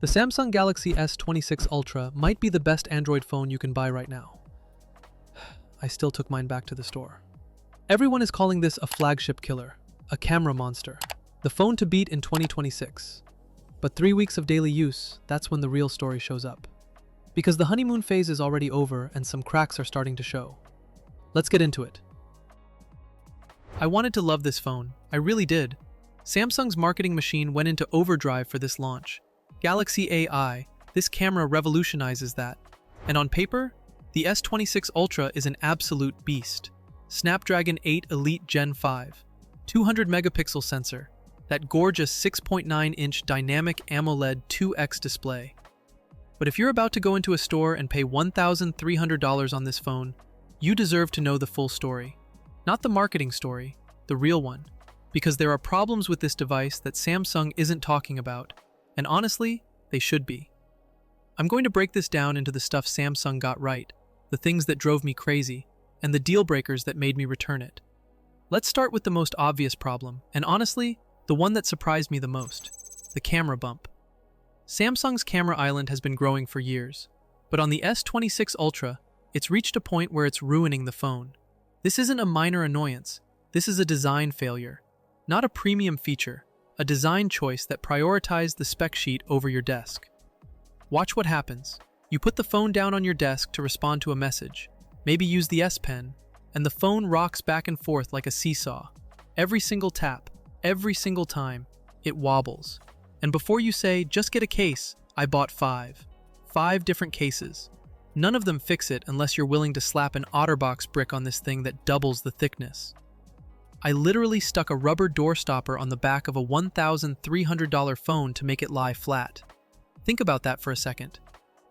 The Samsung Galaxy S26 Ultra might be the best Android phone you can buy right now. I still took mine back to the store. Everyone is calling this a flagship killer, a camera monster, the phone to beat in 2026. But 3 weeks of daily use, that's when the real story shows up. Because the honeymoon phase is already over and some cracks are starting to show. Let's get into it. I wanted to love this phone, I really did. Samsung's marketing machine went into overdrive for this launch. Galaxy AI, this camera revolutionizes that. And on paper, the S26 Ultra is an absolute beast. Snapdragon 8 Elite Gen 5, 200 megapixel sensor, that gorgeous 6.9-inch dynamic AMOLED 2X display. But if you're about to go into a store and pay $1,300 on this phone, you deserve to know the full story. Not the marketing story, the real one. Because there are problems with this device that Samsung isn't talking about. And honestly, they should be. I'm going to break this down into the stuff Samsung got right, the things that drove me crazy, and the deal breakers that made me return it. Let's start with the most obvious problem, and honestly, the one that surprised me the most, the camera bump. Samsung's camera island has been growing for years, but on the S26 Ultra, it's reached a point where it's ruining the phone. This isn't a minor annoyance, this is a design failure, not a premium feature. A design choice that prioritized the spec sheet over your desk. Watch what happens. You put the phone down on your desk to respond to a message, maybe use the S Pen, and the phone rocks back and forth like a seesaw. Every single tap, every single time, it wobbles. And before you say, just get a case, I bought 5. 5 different cases. None of them fix it unless you're willing to slap an OtterBox brick on this thing that doubles the thickness. I literally stuck a rubber door stopper on the back of a $1,300 phone to make it lie flat. Think about that for a second.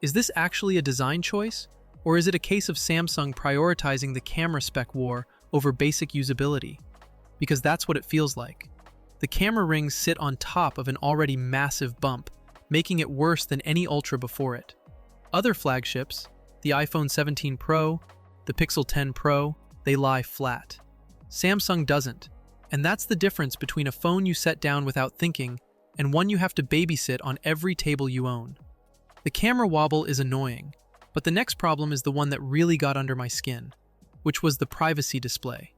Is this actually a design choice? Or is it a case of Samsung prioritizing the camera spec war over basic usability? Because that's what it feels like. The camera rings sit on top of an already massive bump, making it worse than any Ultra before it. Other flagships, the iPhone 17 Pro, the Pixel 10 Pro, they lie flat. Samsung doesn't, and that's the difference between a phone you set down without thinking and one you have to babysit on every table you own. The camera wobble is annoying, but the next problem is the one that really got under my skin, which was the privacy display.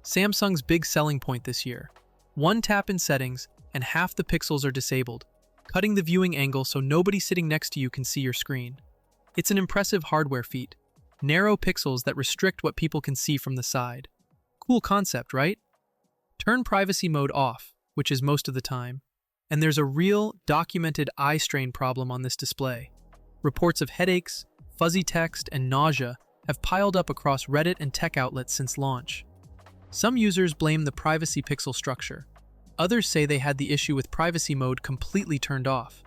Samsung's big selling point this year. One tap in settings and half the pixels are disabled, cutting the viewing angle so nobody sitting next to you can see your screen. It's an impressive hardware feat. Narrow pixels that restrict what people can see from the side. Cool concept, right? Turn privacy mode off, which is most of the time, and there's a real, documented eye strain problem on this display. Reports of headaches, fuzzy text, and nausea have piled up across Reddit and tech outlets since launch. Some users blame the privacy pixel structure. Others say they had the issue with privacy mode completely turned off.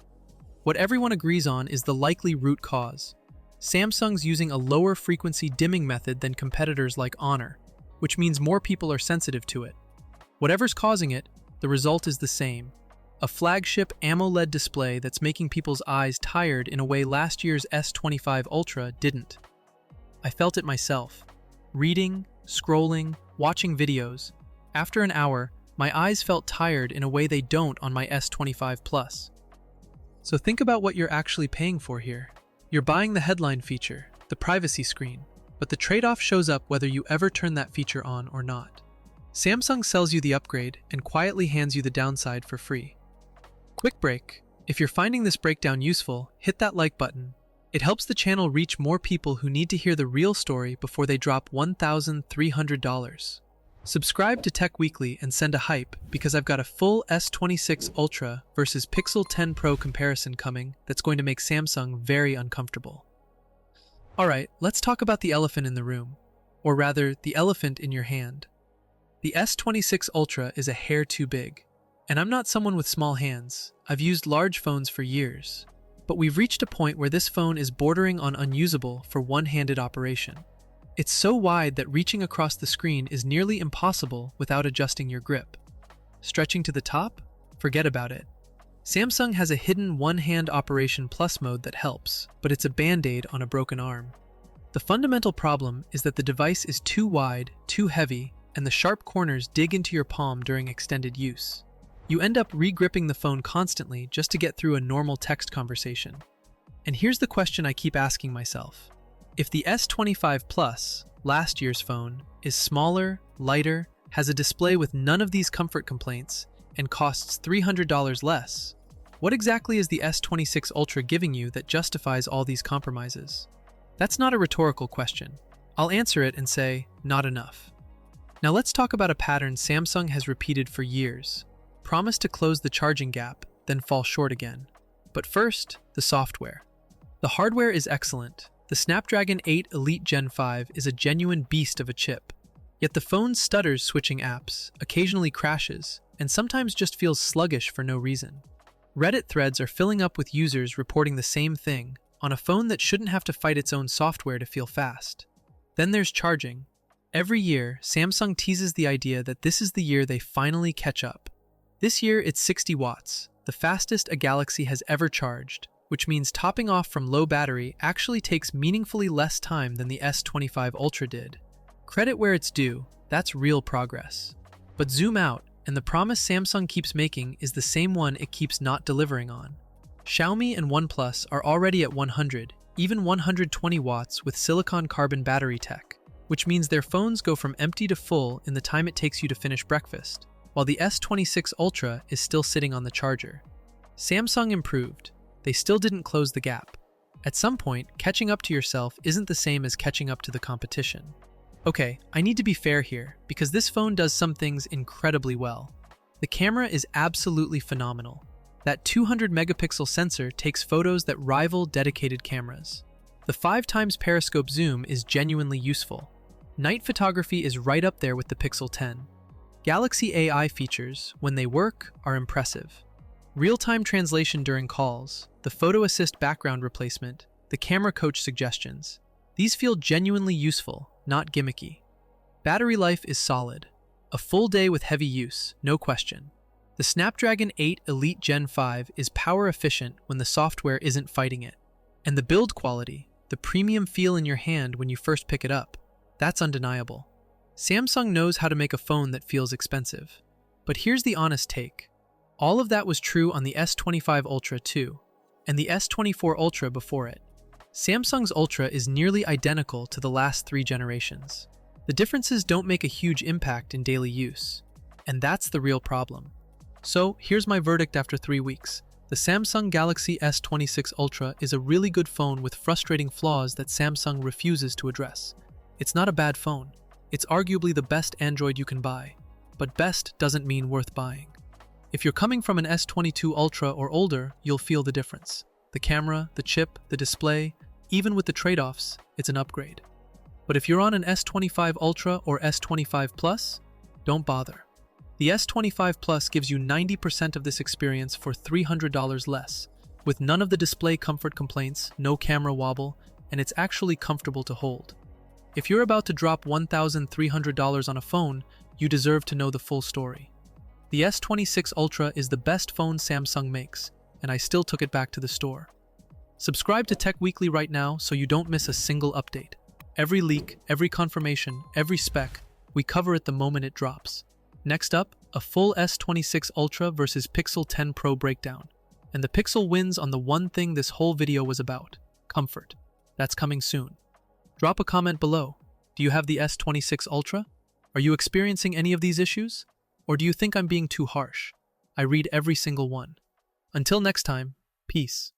What everyone agrees on is the likely root cause. Samsung's using a lower frequency dimming method than competitors like Honor, which means more people are sensitive to it. Whatever's causing it, the result is the same. A flagship AMOLED display that's making people's eyes tired in a way last year's S25 Ultra didn't. I felt it myself. Reading, scrolling, watching videos. After an hour, my eyes felt tired in a way they don't on my S25 Plus. So think about what you're actually paying for here. You're buying the headline feature, the privacy screen. But the trade-off shows up whether you ever turn that feature on or not. Samsung sells you the upgrade and quietly hands you the downside for free. Quick break. If you're finding this breakdown useful, hit that like button. It helps the channel reach more people who need to hear the real story before they drop $1,300. Subscribe to Tech Weekly and send a hype because I've got a full S26 Ultra versus Pixel 10 Pro comparison coming that's going to make Samsung very uncomfortable. Alright, let's talk about the elephant in the room, or rather, the elephant in your hand. The S26 Ultra is a hair too big, and I'm not someone with small hands. I've used large phones for years, but we've reached a point where this phone is bordering on unusable for one-handed operation. It's so wide that reaching across the screen is nearly impossible without adjusting your grip. Stretching to the top? Forget about it. Samsung has a hidden one-hand operation plus mode that helps, but it's a band-aid on a broken arm. The fundamental problem is that the device is too wide, too heavy, and the sharp corners dig into your palm during extended use. You end up re-gripping the phone constantly just to get through a normal text conversation. And here's the question I keep asking myself. If the S25 Plus, last year's phone, is smaller, lighter, has a display with none of these comfort complaints, and costs $300 less, what exactly is the S26 Ultra giving you that justifies all these compromises? That's not a rhetorical question. I'll answer it and say, not enough. Now let's talk about a pattern Samsung has repeated for years. Promise to close the charging gap, then fall short again. But first, the software. The hardware is excellent. The Snapdragon 8 Elite Gen 5 is a genuine beast of a chip. Yet the phone stutters switching apps, occasionally crashes, and sometimes just feels sluggish for no reason. Reddit threads are filling up with users reporting the same thing on a phone that shouldn't have to fight its own software to feel fast. Then there's charging. Every year, Samsung teases the idea that this is the year they finally catch up. This year, it's 60 watts, the fastest a Galaxy has ever charged, which means topping off from low battery actually takes meaningfully less time than the S25 Ultra did. Credit where it's due, that's real progress. But zoom out, and the promise Samsung keeps making is the same one it keeps not delivering on. Xiaomi and OnePlus are already at 100, even 120 watts with silicon carbon battery tech, which means their phones go from empty to full in the time it takes you to finish breakfast, while the S26 Ultra is still sitting on the charger. Samsung improved. They still didn't close the gap. At some point, catching up to yourself isn't the same as catching up to the competition. Okay, I need to be fair here, because this phone does some things incredibly well. The camera is absolutely phenomenal. That 200 megapixel sensor takes photos that rival dedicated cameras. The 5x periscope zoom is genuinely useful. Night photography is right up there with the Pixel 10. Galaxy AI features, when they work, are impressive. Real-time translation during calls, the photo assist background replacement, the camera coach suggestions. These feel genuinely useful, not gimmicky. Battery life is solid. A full day with heavy use, no question. The Snapdragon 8 Elite Gen 5 is power efficient when the software isn't fighting it. And the build quality, the premium feel in your hand when you first pick it up, that's undeniable. Samsung knows how to make a phone that feels expensive. But here's the honest take. All of that was true on the S25 Ultra too, and the S24 Ultra before it. Samsung's Ultra is nearly identical to the last 3 generations. The differences don't make a huge impact in daily use, and that's the real problem. So here's my verdict after 3 weeks. The Samsung Galaxy S26 Ultra is a really good phone with frustrating flaws that Samsung refuses to address. It's not a bad phone. It's arguably the best Android you can buy, but best doesn't mean worth buying. If you're coming from an S22 Ultra or older, you'll feel the difference. The camera, the chip, the display, even with the trade-offs, it's an upgrade. But if you're on an S25 Ultra or S25 Plus, don't bother. The S25 Plus gives you 90% of this experience for $300 less, with none of the display comfort complaints, no camera wobble, and it's actually comfortable to hold. If you're about to drop $1,300 on a phone, you deserve to know the full story. The S26 Ultra is the best phone Samsung makes, and I still took it back to the store. Subscribe to Tech Weekly right now so you don't miss a single update. Every leak, every confirmation, every spec, we cover it the moment it drops. Next up, a full S26 Ultra versus Pixel 10 Pro breakdown. And the Pixel wins on the one thing this whole video was about: comfort. That's coming soon. Drop a comment below. Do you have the S26 Ultra? Are you experiencing any of these issues? Or do you think I'm being too harsh? I read every single one. Until next time, peace.